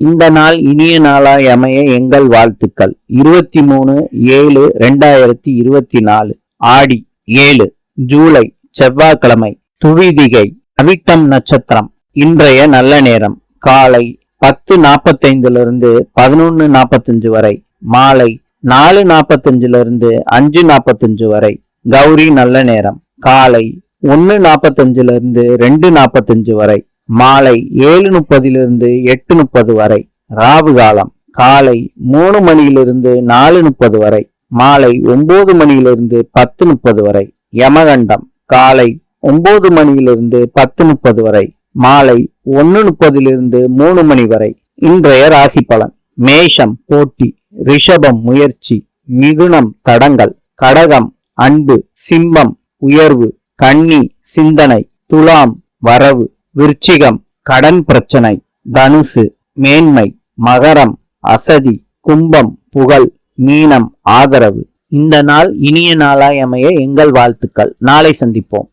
இந்த நாள் இனிய நாளாய் அமைய எங்கள் வாழ்த்துக்கள். 23/7/2024 ஆடி 7 ஜூலை செவ்வாய்க்கிழமை, துவிதிகை, அவிட்டம் நட்சத்திரம். இன்றைய நல்ல நேரம் காலை 10:45 11:45 வரை, மாலை 4:45 5:45 வரை. கௌரி நல்ல நேரம் காலை 1:45 2:45 வரை, மாலை 7:30 8:30 வரை. ராவு காலம் காலை 3 மணியிலிருந்து 4:30 வரை, மாலை 9 மணியிலிருந்து 10:30 வரை. யமகண்டம் காலை 9 மணியிலிருந்து 10:30 வரை, மாலை 1:30 3 மணி வரை. இன்றைய ராசி பலன்: மேஷம் போட்டி, ரிஷபம் முயற்சி, மிதுனம் தடங்கள், கடகம் அன்பு, சிம்மம் உயர்வு, கன்னி சிந்தனை, துலாம் வரவு, விருச்சிகம் கடன் பிரச்சனை, தனுசு மேன்மை, மகரம் அசதி, கும்பம் புகழ், மீனம் ஆதரவு. இந்த நாள் இனிய நாளாய் அமைய எங்கள் வாழ்த்துக்கள். நாளை சந்திப்போம்.